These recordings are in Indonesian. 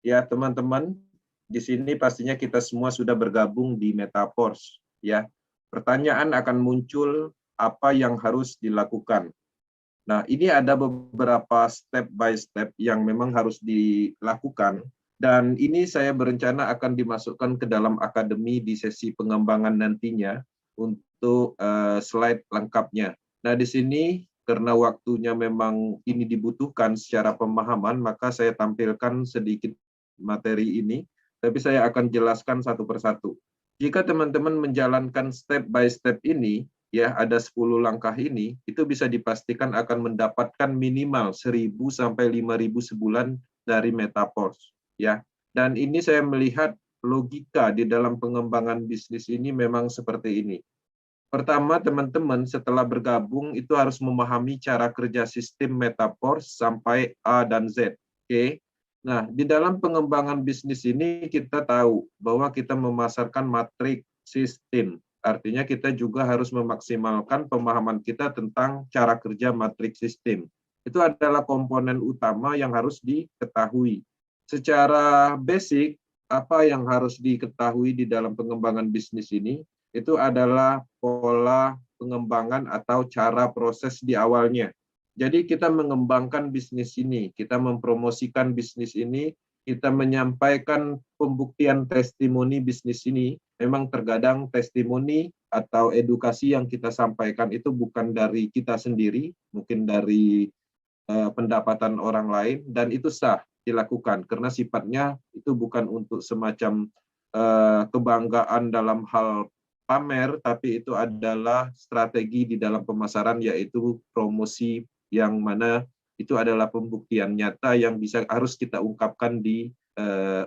Ya, teman-teman, di sini pastinya kita semua sudah bergabung di Metaverse, ya. Pertanyaan akan muncul, apa yang harus dilakukan? Nah, ini ada beberapa step by step yang memang harus dilakukan, dan ini saya berencana akan dimasukkan ke dalam akademi di sesi pengembangan nantinya untuk slide lengkapnya. Nah, di sini karena waktunya memang ini dibutuhkan secara pemahaman, maka saya tampilkan sedikit materi ini, tapi saya akan jelaskan satu persatu. Jika teman-teman menjalankan step by step ini, ya ada 10 langkah ini, itu bisa dipastikan akan mendapatkan minimal 1.000 sampai 5.000 sebulan dari Metaverse, ya. Dan ini saya melihat logika di dalam pengembangan bisnis ini memang seperti ini. Pertama, teman-teman setelah bergabung itu harus memahami cara kerja sistem Metaverse sampai A dan Z. Oke. Nah, di dalam pengembangan bisnis ini kita tahu bahwa kita memasarkan matrik sistem. Artinya kita juga harus memaksimalkan pemahaman kita tentang cara kerja matrik sistem. Itu adalah komponen utama yang harus diketahui. Secara basic, apa yang harus diketahui di dalam pengembangan bisnis ini? Itu adalah pola pengembangan atau cara proses di awalnya. Jadi kita mengembangkan bisnis ini, kita mempromosikan bisnis ini, kita menyampaikan pembuktian testimoni bisnis ini. Memang terkadang testimoni atau edukasi yang kita sampaikan itu bukan dari kita sendiri, mungkin dari pendapatan orang lain, dan itu sah dilakukan karena sifatnya itu bukan untuk semacam kebanggaan dalam hal pamer, tapi itu adalah strategi di dalam pemasaran, yaitu promosi yang mana itu adalah pembuktian nyata yang harus kita ungkapkan di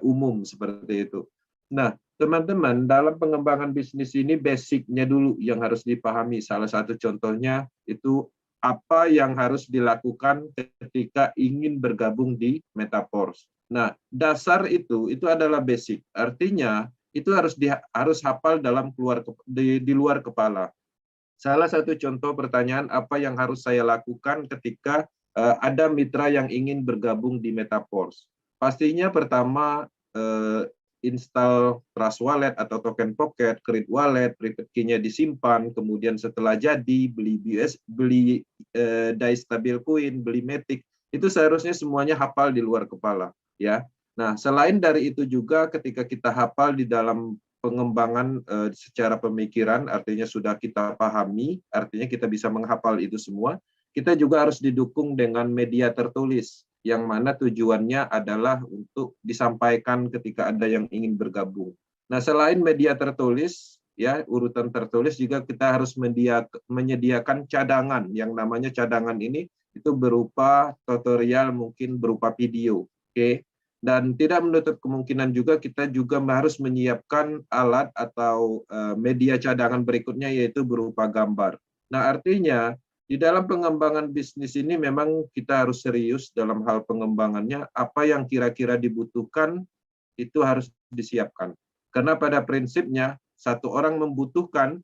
umum seperti itu. Nah, teman-teman, dalam pengembangan bisnis ini basicnya dulu yang harus dipahami. Salah satu contohnya itu apa yang harus dilakukan ketika ingin bergabung di Metaverse. Nah, dasar itu adalah basic. Artinya itu harus hafal di luar kepala. Salah satu contoh pertanyaan apa yang harus saya lakukan ketika ada mitra yang ingin bergabung di Metaverse. Pastinya pertama install Trust Wallet atau Token Pocket, Create Wallet, private key-nya disimpan, kemudian setelah jadi beli DAI Stablecoin, beli Matic, itu seharusnya semuanya hafal di luar kepala, ya. Nah, selain dari itu juga ketika kita hafal di dalam pengembangan secara pemikiran, artinya sudah kita pahami, artinya kita bisa menghafal itu semua, kita juga harus didukung dengan media tertulis, yang mana tujuannya adalah untuk disampaikan ketika ada yang ingin bergabung. Nah, selain media tertulis, ya urutan tertulis juga kita harus menyediakan cadangan, yang namanya cadangan ini itu berupa tutorial, mungkin berupa video, oke. Dan tidak menutup kemungkinan juga kita juga harus menyiapkan alat atau media cadangan berikutnya, yaitu berupa gambar. Nah, artinya di dalam pengembangan bisnis ini memang kita harus serius dalam hal pengembangannya. Apa yang kira-kira dibutuhkan itu harus disiapkan. Karena pada prinsipnya satu orang membutuhkan,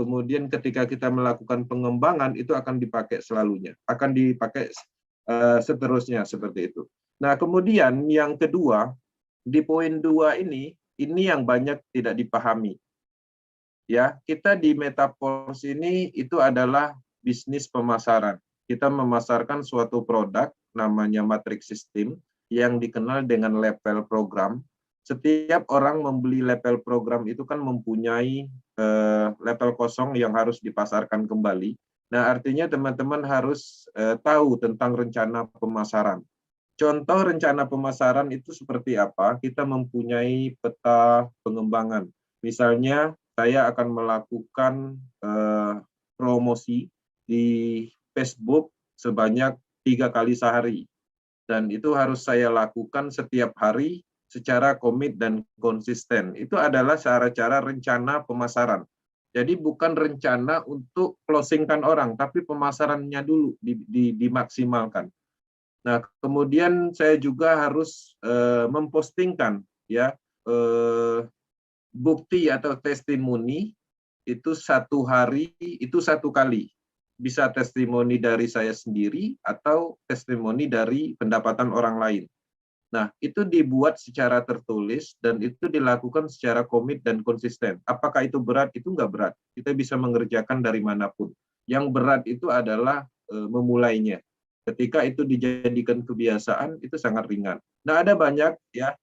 kemudian ketika kita melakukan pengembangan itu akan dipakai selalunya, akan dipakai seterusnya seperti itu. Nah, kemudian yang kedua, di poin 2 ini yang banyak tidak dipahami. Ya, kita di Metaverse ini itu adalah bisnis pemasaran. Kita memasarkan suatu produk namanya Matrix System yang dikenal dengan level program. Setiap orang membeli level program itu kan mempunyai level kosong yang harus dipasarkan kembali. Nah, artinya teman-teman harus tahu tentang rencana pemasaran. Contoh rencana pemasaran itu seperti apa? Kita mempunyai peta pengembangan. Misalnya, saya akan melakukan promosi di Facebook sebanyak 3 kali sehari. Dan itu harus saya lakukan setiap hari secara komit dan konsisten. Itu adalah cara-cara rencana pemasaran. Jadi bukan rencana untuk closingkan orang, tapi pemasarannya dulu dimaksimalkan. Nah, kemudian saya juga harus mempostingkan ya bukti atau testimoni itu satu hari itu 1 kali. Bisa testimoni dari saya sendiri atau testimoni dari pendapatan orang lain. Nah, itu dibuat secara tertulis dan itu dilakukan secara komit dan konsisten. Apakah itu berat? Itu nggak berat. Kita bisa mengerjakan dari manapun. Yang berat itu adalah memulainya. Ketika itu dijadikan kebiasaan, itu sangat ringan. Nah, ada banyak ya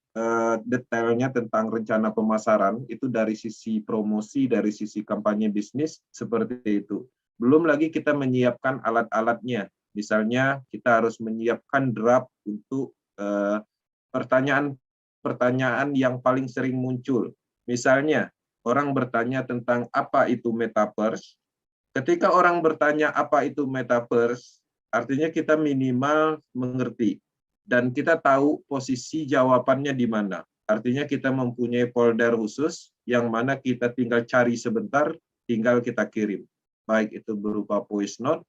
detailnya tentang rencana pemasaran, itu dari sisi promosi, dari sisi kampanye bisnis, seperti itu. Belum lagi kita menyiapkan alat-alatnya. Misalnya, kita harus menyiapkan draft untuk pertanyaan-pertanyaan yang paling sering muncul. Misalnya, orang bertanya tentang apa itu metaverse. Ketika orang bertanya apa itu metaverse, artinya kita minimal mengerti dan kita tahu posisi jawabannya di mana. Artinya kita mempunyai folder khusus yang mana kita tinggal cari sebentar, tinggal kita kirim. Baik itu berupa voice note,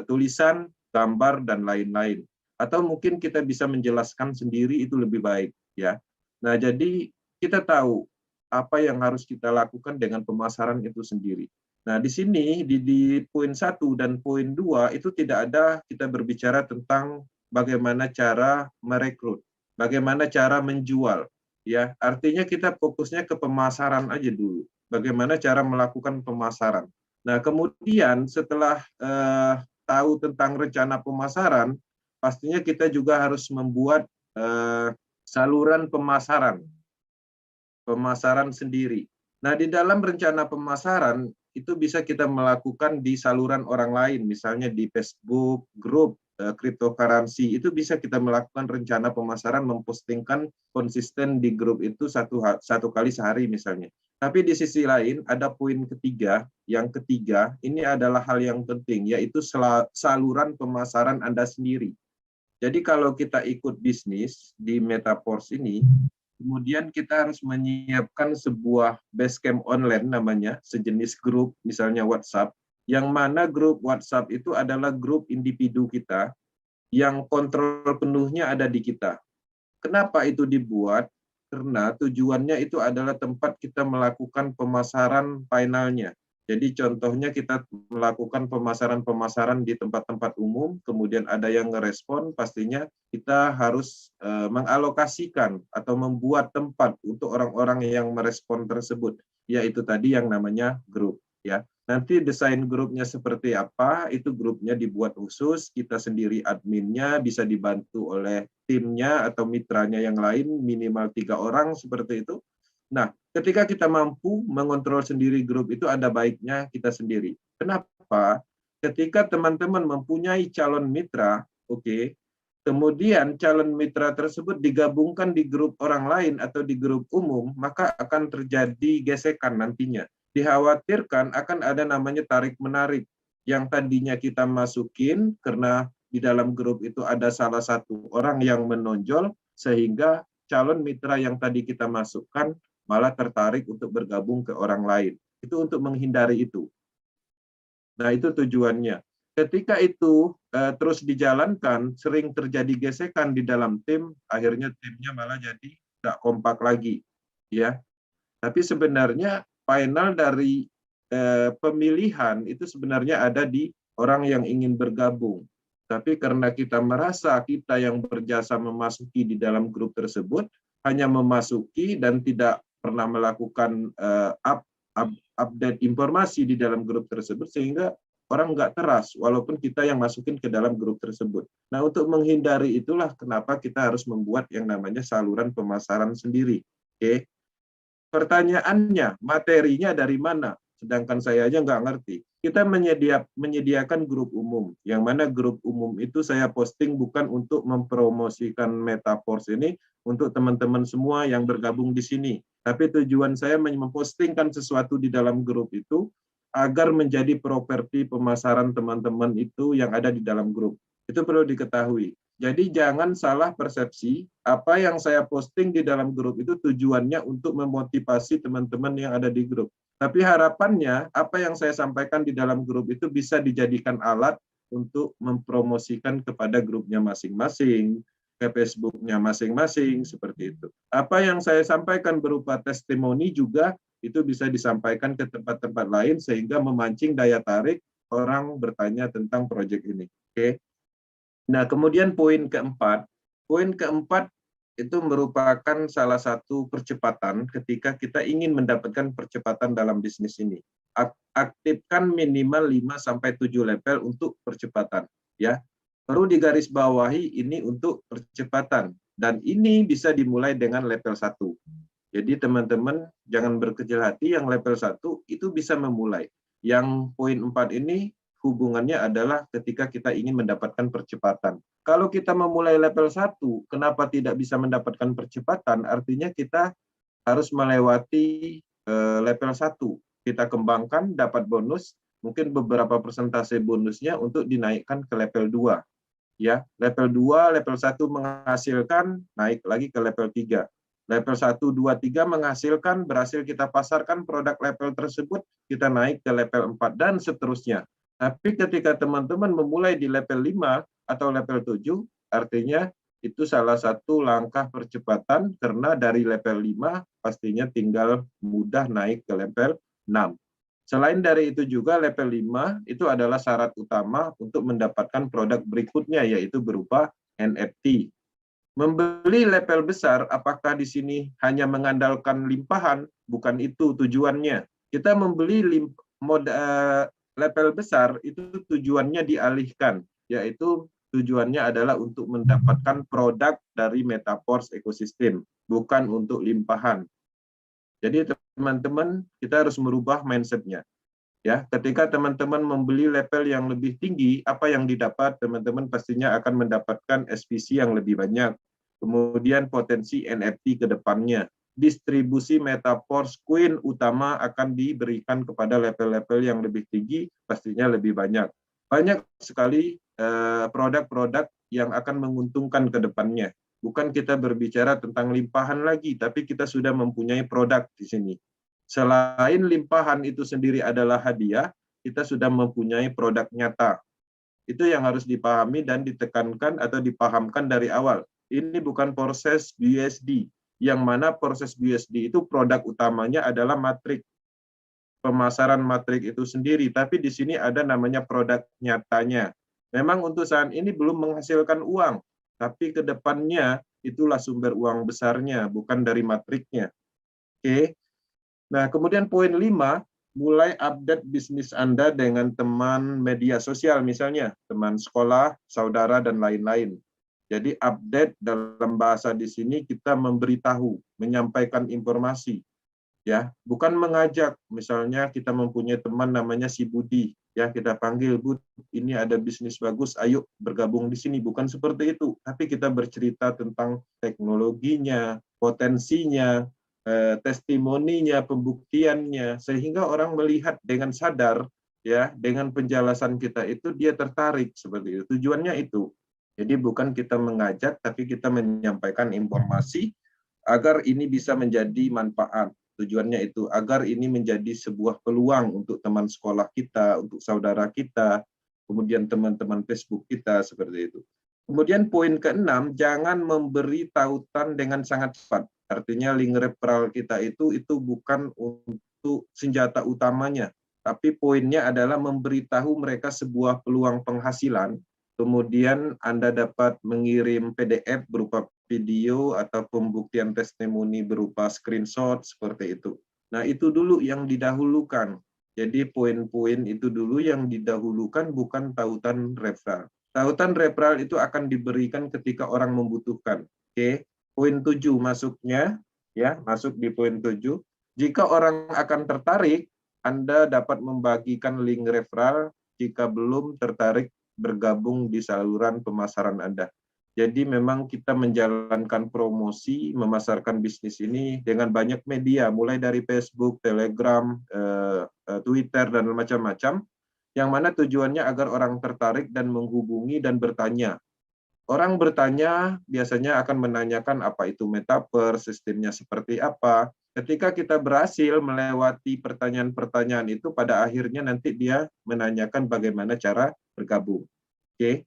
tulisan, gambar, dan lain-lain. Atau mungkin kita bisa menjelaskan sendiri, itu lebih baik, ya. Nah, jadi kita tahu apa yang harus kita lakukan dengan pemasaran itu sendiri. Nah, di sini di poin 1 dan poin 2 itu tidak ada kita berbicara tentang bagaimana cara merekrut, bagaimana cara menjual, ya. Artinya kita fokusnya ke pemasaran aja dulu. Bagaimana cara melakukan pemasaran. Nah, kemudian setelah tahu tentang rencana pemasaran, pastinya kita juga harus membuat saluran pemasaran sendiri. Nah, di dalam rencana pemasaran itu bisa kita melakukan di saluran orang lain, misalnya di Facebook, grup cryptocurrency, itu bisa kita melakukan rencana pemasaran, mempostingkan konsisten di grup itu satu kali sehari misalnya. Tapi di sisi lain ada poin ketiga, yang ketiga ini adalah hal yang penting, yaitu saluran pemasaran Anda sendiri. Jadi kalau kita ikut bisnis di Metaverse ini, kemudian kita harus menyiapkan sebuah basecamp online namanya, sejenis grup, misalnya WhatsApp, yang mana grup WhatsApp itu adalah grup individu kita, yang kontrol penuhnya ada di kita. Kenapa itu dibuat? Karena tujuannya itu adalah tempat kita melakukan pemasaran finalnya. Jadi contohnya kita melakukan pemasaran-pemasaran di tempat-tempat umum, kemudian ada yang ngerespon, pastinya kita harus mengalokasikan atau membuat tempat untuk orang-orang yang merespon tersebut, yaitu tadi yang namanya grup, ya. Nanti desain grupnya seperti apa, itu grupnya dibuat khusus, kita sendiri adminnya, bisa dibantu oleh timnya atau mitranya yang lain, minimal 3 orang, seperti itu. Nah, ketika kita mampu mengontrol sendiri grup itu, ada baiknya kita sendiri. Kenapa? Ketika teman-teman mempunyai calon mitra, oke, kemudian calon mitra tersebut digabungkan di grup orang lain atau di grup umum, maka akan terjadi gesekan nantinya. Dikhawatirkan akan ada namanya tarik-menarik, yang tadinya kita masukin karena di dalam grup itu ada salah satu orang yang menonjol, sehingga calon mitra yang tadi kita masukkan malah tertarik untuk bergabung ke orang lain. Itu untuk menghindari itu. Nah, itu tujuannya. Ketika itu terus dijalankan, sering terjadi gesekan di dalam tim, akhirnya timnya malah jadi tidak kompak lagi, ya. Tapi sebenarnya final dari pemilihan itu sebenarnya ada di orang yang ingin bergabung. Tapi karena kita merasa kita yang berjasa memasuki di dalam grup tersebut, hanya memasuki dan tidak pernah melakukan update informasi di dalam grup tersebut, sehingga orang nggak teras, walaupun kita yang masukin ke dalam grup tersebut. Nah, untuk menghindari itulah kenapa kita harus membuat yang namanya saluran pemasaran sendiri. Oke. Pertanyaannya, materinya dari mana? Sedangkan saya aja nggak ngerti. Kita menyediakan grup umum, yang mana grup umum itu saya posting bukan untuk mempromosikan Metaverse ini untuk teman-teman semua yang bergabung di sini. Tapi tujuan saya mempostingkan sesuatu di dalam grup itu agar menjadi properti pemasaran teman-teman itu yang ada di dalam grup. Itu perlu diketahui. Jadi jangan salah persepsi, apa yang saya posting di dalam grup itu tujuannya untuk memotivasi teman-teman yang ada di grup. Tapi harapannya, apa yang saya sampaikan di dalam grup itu bisa dijadikan alat untuk mempromosikan kepada grupnya masing-masing, ke Facebook-nya masing-masing, seperti itu. Apa yang saya sampaikan berupa testimoni juga, itu bisa disampaikan ke tempat-tempat lain, sehingga memancing daya tarik orang bertanya tentang proyek ini. Oke. Nah, kemudian poin keempat itu merupakan salah satu percepatan ketika kita ingin mendapatkan percepatan dalam bisnis ini. Aktifkan minimal 5 sampai 7 level untuk percepatan, ya. Perlu digarisbawahi ini untuk percepatan dan ini bisa dimulai dengan level 1. Jadi teman-teman jangan berkecil hati, yang level 1 itu bisa memulai. Yang poin 4 ini hubungannya adalah ketika kita ingin mendapatkan percepatan. Kalau kita memulai level 1, kenapa tidak bisa mendapatkan percepatan? Artinya kita harus melewati level 1. Kita kembangkan, dapat bonus, mungkin beberapa persentase bonusnya untuk dinaikkan ke level 2. Ya, level 2, level 1 menghasilkan, naik lagi ke level 3. Level 1, 2, 3 menghasilkan, berhasil kita pasarkan produk level tersebut, kita naik ke level 4, dan seterusnya. Tapi ketika teman-teman memulai di level 5 atau level 7, artinya itu salah satu langkah percepatan karena dari level 5 pastinya tinggal mudah naik ke level 6. Selain dari itu juga level 5 itu adalah syarat utama untuk mendapatkan produk berikutnya yaitu berupa NFT. Membeli level besar apakah di sini hanya mengandalkan limpahan? Bukan itu tujuannya. Kita membeli level besar itu tujuannya dialihkan, yaitu tujuannya adalah untuk mendapatkan produk dari Metaverse ekosistem, bukan untuk limpahan. Jadi teman-teman, kita harus merubah mindset-nya. Ya, ketika teman-teman membeli level yang lebih tinggi, apa yang didapat? Teman-teman pastinya akan mendapatkan SPC yang lebih banyak. Kemudian potensi NFT ke depannya. Distribusi Metaverse Coin utama akan diberikan kepada level-level yang lebih tinggi, pastinya lebih banyak. Banyak sekali produk-produk yang akan menguntungkan ke depannya. Bukan kita berbicara tentang limpahan lagi, tapi kita sudah mempunyai produk di sini. Selain limpahan itu sendiri adalah hadiah, kita sudah mempunyai produk nyata. Itu yang harus dipahami dan ditekankan atau dipahamkan dari awal. Ini bukan proses BUSD, yang mana proses BUSD itu produk utamanya adalah matrik. Pemasaran matrik itu sendiri, tapi di sini ada namanya produk nyatanya. Memang untuk saat ini belum menghasilkan uang, tapi ke depannya itulah sumber uang besarnya, bukan dari matriknya. Oke. Nah, kemudian poin 5, mulai update bisnis Anda dengan teman media sosial, misalnya teman sekolah, saudara, dan lain-lain. Jadi update dalam bahasa di sini kita memberitahu, menyampaikan informasi. Ya, bukan mengajak. Misalnya kita mempunyai teman namanya si Budi, ya kita panggil, Bud, ini ada bisnis bagus, ayo bergabung di sini. Bukan seperti itu, tapi kita bercerita tentang teknologinya, potensinya, testimoninya, pembuktiannya, sehingga orang melihat dengan sadar, ya dengan penjelasan kita itu dia tertarik seperti itu. Tujuannya itu. Jadi bukan kita mengajak, tapi kita menyampaikan informasi agar ini bisa menjadi manfaat. Tujuannya itu agar ini menjadi sebuah peluang untuk teman sekolah kita, untuk saudara kita, kemudian teman-teman Facebook kita seperti itu. Kemudian poin ke-6, jangan memberi tautan dengan sangat cepat. Artinya link referral kita itu bukan untuk senjata utamanya, tapi poinnya adalah memberitahu mereka sebuah peluang penghasilan. Kemudian Anda dapat mengirim PDF berupa video atau pembuktian testimoni berupa screenshot seperti itu. Nah, itu dulu yang didahulukan. Jadi poin-poin itu dulu yang didahulukan, bukan tautan referral. Tautan referral itu akan diberikan ketika orang membutuhkan. Oke, poin 7 masuknya, ya, masuk di poin 7. Jika orang akan tertarik, Anda dapat membagikan link referral jika belum tertarik bergabung di saluran pemasaran Anda. Jadi memang kita menjalankan promosi, memasarkan bisnis ini dengan banyak media, mulai dari Facebook, Telegram, Twitter, dan macam-macam, yang mana tujuannya agar orang tertarik dan menghubungi dan bertanya. Orang bertanya biasanya akan menanyakan apa itu Metaverse, sistemnya seperti apa. Ketika kita berhasil melewati pertanyaan-pertanyaan itu, pada akhirnya nanti dia menanyakan bagaimana cara bergabung. Oke.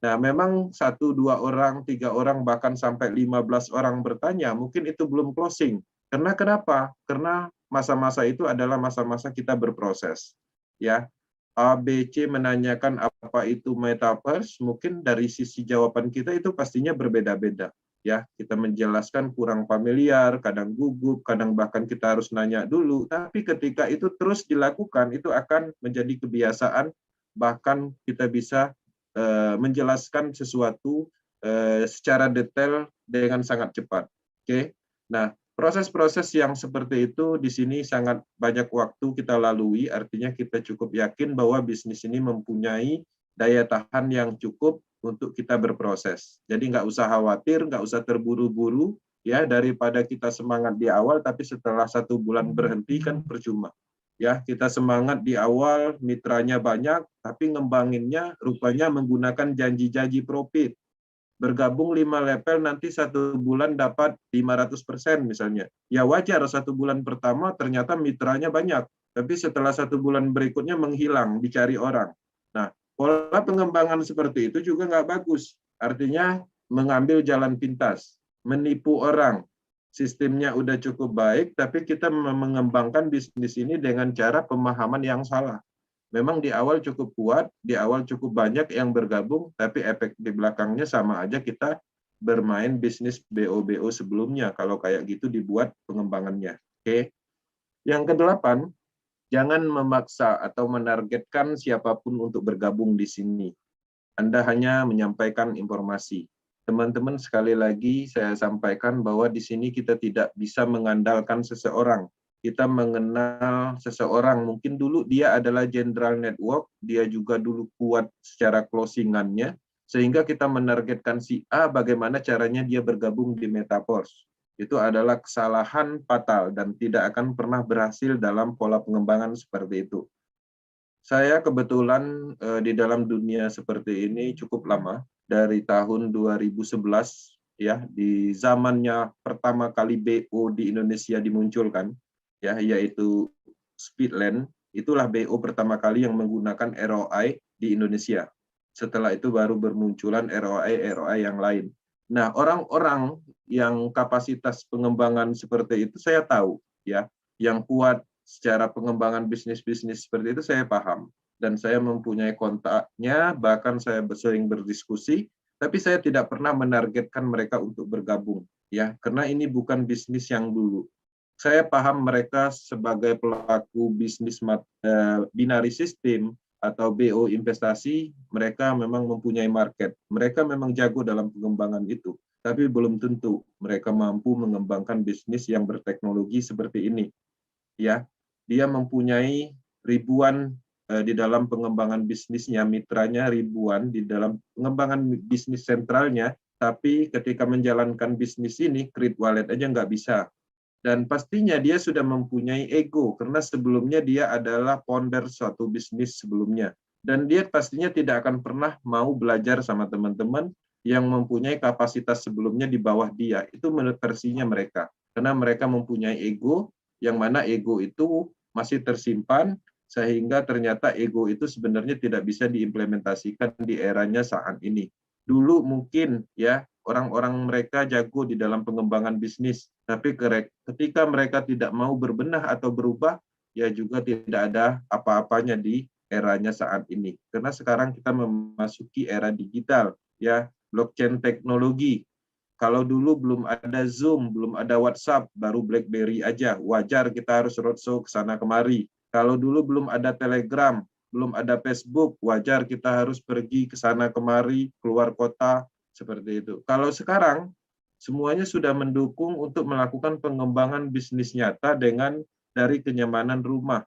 Nah, memang 1, 2 orang, 3 orang, bahkan sampai 15 orang bertanya, mungkin itu belum closing. Karena kenapa? Karena masa-masa itu adalah masa-masa kita berproses. Ya, A, B, C menanyakan apa itu Metaverse, mungkin dari sisi jawaban kita itu pastinya berbeda-beda. Ya, kita menjelaskan kurang familiar, kadang gugup, kadang bahkan kita harus nanya dulu. Tapi ketika itu terus dilakukan, itu akan menjadi kebiasaan, bahkan kita bisa menjelaskan sesuatu secara detail dengan sangat cepat. Oke. Nah, proses-proses yang seperti itu di sini sangat banyak waktu kita lalui, artinya kita cukup yakin bahwa bisnis ini mempunyai daya tahan yang cukup untuk kita berproses. Jadi nggak usah khawatir, nggak usah terburu-buru, ya, daripada kita semangat di awal, tapi setelah 1 bulan berhenti kan percuma. Ya, kita semangat di awal, mitranya banyak, tapi ngembanginnya rupanya menggunakan janji-janji profit. Bergabung 5 level, nanti 1 bulan dapat 500% misalnya. Ya wajar, 1 bulan pertama ternyata mitranya banyak, tapi setelah 1 bulan berikutnya menghilang, dicari orang. Nah, pola pengembangan seperti itu juga nggak bagus. Artinya mengambil jalan pintas, menipu orang. Sistemnya udah cukup baik, tapi kita mengembangkan bisnis ini dengan cara pemahaman yang salah. Memang di awal cukup kuat, di awal cukup banyak yang bergabung, tapi efek di belakangnya sama aja kita bermain bisnis BO-BO sebelumnya, kalau kayak gitu dibuat pengembangannya. Oke. Yang kedelapan, jangan memaksa atau menargetkan siapapun untuk bergabung di sini. Anda hanya menyampaikan informasi. Teman-teman, sekali lagi saya sampaikan bahwa di sini kita tidak bisa mengandalkan seseorang. Kita mengenal seseorang, mungkin dulu dia adalah general network, dia juga dulu kuat secara closingannya, sehingga kita menargetkan si A bagaimana caranya dia bergabung di Metaverse. Itu adalah kesalahan fatal dan tidak akan pernah berhasil dalam pola pengembangan seperti itu. Saya kebetulan di dalam dunia seperti ini cukup lama, dari tahun 2011, ya, di zamannya pertama kali BO di Indonesia dimunculkan, ya, yaitu Speedland. Itulah BO pertama kali yang menggunakan ROI di Indonesia. Setelah itu baru bermunculan ROI yang lain. Nah, orang-orang yang kapasitas pengembangan seperti itu saya tahu, ya, yang kuat secara pengembangan bisnis-bisnis seperti itu saya paham, dan saya mempunyai kontaknya, bahkan saya sering berdiskusi, tapi saya tidak pernah menargetkan mereka untuk bergabung, ya, karena ini bukan bisnis yang dulu. Saya paham mereka sebagai pelaku bisnis binary system atau BO investasi, mereka memang mempunyai market, mereka memang jago dalam pengembangan itu, tapi belum tentu mereka mampu mengembangkan bisnis yang berteknologi seperti ini. Ya, dia mempunyai ribuan di dalam pengembangan bisnisnya, mitranya ribuan di dalam pengembangan bisnis sentralnya, tapi ketika menjalankan bisnis ini, create wallet aja nggak bisa. Dan pastinya dia sudah mempunyai ego, karena sebelumnya dia adalah founder suatu bisnis sebelumnya. Dan dia pastinya tidak akan pernah mau belajar sama teman-teman yang mempunyai kapasitas sebelumnya di bawah dia. Itu menurut versinya mereka. Karena mereka mempunyai ego, yang mana ego itu masih tersimpan, sehingga ternyata ego itu sebenarnya tidak bisa diimplementasikan di eranya saat ini. Dulu mungkin, ya, orang-orang mereka jago di dalam pengembangan bisnis, tapi ketika mereka tidak mau berbenah atau berubah, ya juga tidak ada apa-apanya di eranya saat ini. Karena sekarang kita memasuki era digital, ya, blockchain teknologi. Kalau dulu belum ada Zoom, belum ada WhatsApp, baru BlackBerry aja, wajar kita harus roadshow ke sana kemari. Kalau dulu belum ada Telegram, belum ada Facebook, wajar kita harus pergi ke sana kemari, keluar kota, seperti itu. Kalau sekarang, semuanya sudah mendukung untuk melakukan pengembangan bisnis nyata dengan dari kenyamanan rumah.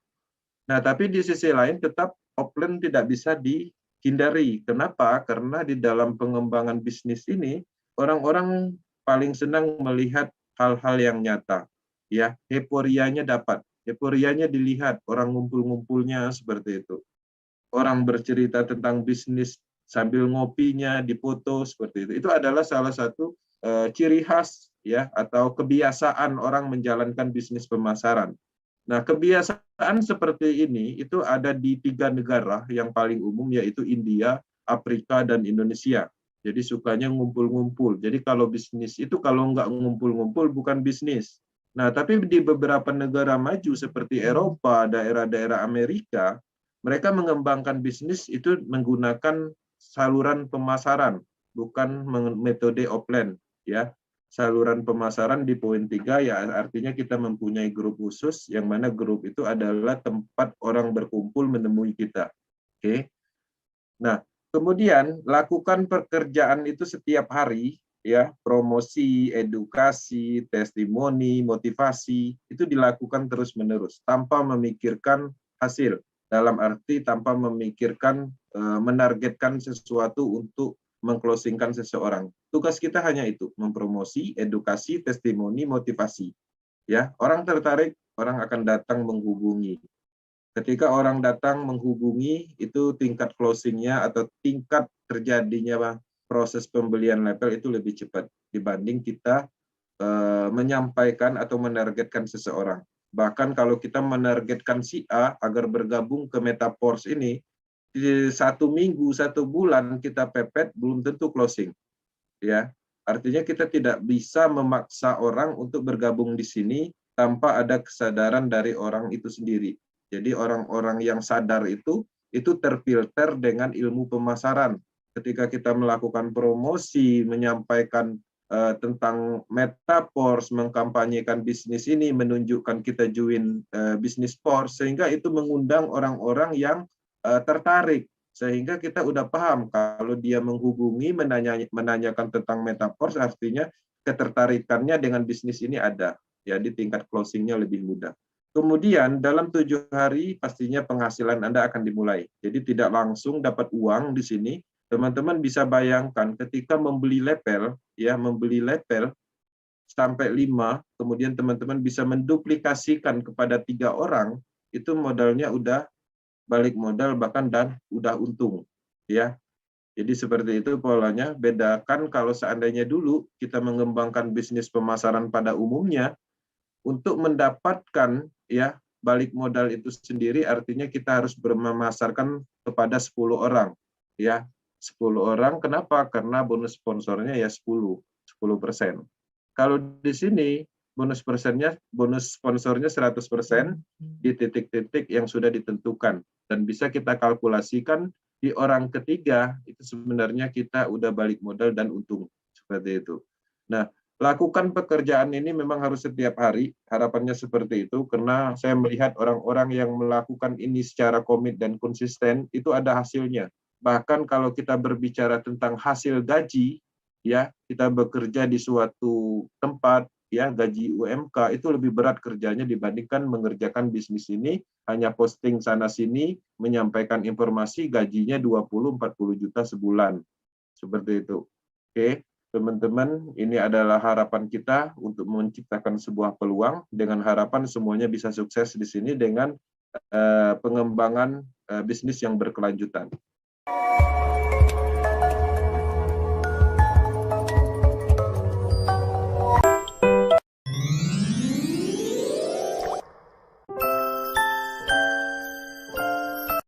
Nah, tapi di sisi lain tetap offline tidak bisa dihindari. Kenapa? Karena di dalam pengembangan bisnis ini, orang-orang paling senang melihat hal-hal yang nyata. Ya, euforianya dapat. Euforianya dilihat, orang ngumpul-ngumpulnya seperti itu. Orang bercerita tentang bisnis sambil ngopinya dipoto seperti itu. Itu adalah salah satu ciri khas, ya, atau kebiasaan orang menjalankan bisnis pemasaran. Nah, kebiasaan seperti ini itu ada di 3 negara yang paling umum, yaitu India, Afrika, dan Indonesia. Jadi sukanya ngumpul-ngumpul. Jadi kalau bisnis itu kalau nggak ngumpul-ngumpul bukan bisnis. Nah, tapi di beberapa negara maju seperti Eropa, daerah-daerah Amerika, mereka mengembangkan bisnis itu menggunakan saluran pemasaran, bukan metode offline, ya. saluran pemasaran di poin 3 ya artinya kita mempunyai grup khusus yang mana grup itu adalah tempat orang berkumpul menemui kita. Oke. Nah, kemudian lakukan pekerjaan itu setiap hari ya, promosi, edukasi, testimoni, motivasi itu dilakukan terus-menerus tanpa memikirkan hasil. Dalam arti tanpa memikirkan menargetkan sesuatu untuk mengclosingkan seseorang. Tugas kita hanya itu, mempromosi, edukasi, testimoni, motivasi. Ya, orang tertarik, orang akan datang menghubungi. Ketika orang datang menghubungi, itu tingkat closingnya atau tingkat terjadinya proses pembelian label itu lebih cepat dibanding kita menyampaikan atau menargetkan seseorang. Bahkan kalau kita menargetkan si A agar bergabung ke Metaforce ini, di 1 minggu, 1 bulan kita pepet, belum tentu closing. Ya, artinya kita tidak bisa memaksa orang untuk bergabung di sini tanpa ada kesadaran dari orang itu sendiri. Jadi orang-orang yang sadar itu terfilter dengan ilmu pemasaran. Ketika kita melakukan promosi, menyampaikan tentang Metaforce, mengkampanyekan bisnis ini, menunjukkan kita join bisnis Force, sehingga itu mengundang orang-orang yang tertarik. Sehingga kita udah paham kalau dia menghubungi, menanyakan tentang Metaforce, artinya ketertarikannya dengan bisnis ini ada. Jadi tingkat closingnya lebih mudah. Kemudian dalam 7 hari pastinya penghasilan Anda akan dimulai. Jadi tidak langsung dapat uang di sini. Teman-teman bisa bayangkan ketika membeli label, ya membeli label sampai 5, kemudian teman-teman bisa menduplikasikan kepada 3 orang, itu modalnya udah balik modal bahkan dan udah untung, ya. Jadi seperti itu polanya. Bedakan kalau seandainya dulu kita mengembangkan bisnis pemasaran pada umumnya, untuk mendapatkan ya balik modal itu sendiri artinya kita harus memasarkan kepada 10 orang, ya. 10 orang, kenapa? Karena bonus sponsornya ya 10%. Kalau di sini bonus sponsornya 100% di titik-titik yang sudah ditentukan dan bisa kita kalkulasikan di orang ketiga itu sebenarnya kita udah balik modal dan untung seperti itu. Nah, lakukan pekerjaan ini memang harus setiap hari, harapannya seperti itu karena saya melihat orang-orang yang melakukan ini secara komit dan konsisten itu ada hasilnya. Bahkan kalau kita berbicara tentang hasil gaji, ya kita bekerja di suatu tempat, ya gaji UMK itu lebih berat kerjanya dibandingkan mengerjakan bisnis ini hanya posting sana sini, menyampaikan informasi gajinya 20-40 juta sebulan. Seperti itu. Oke, teman-teman, ini adalah harapan kita untuk menciptakan sebuah peluang dengan harapan semuanya bisa sukses di sini dengan pengembangan bisnis yang berkelanjutan.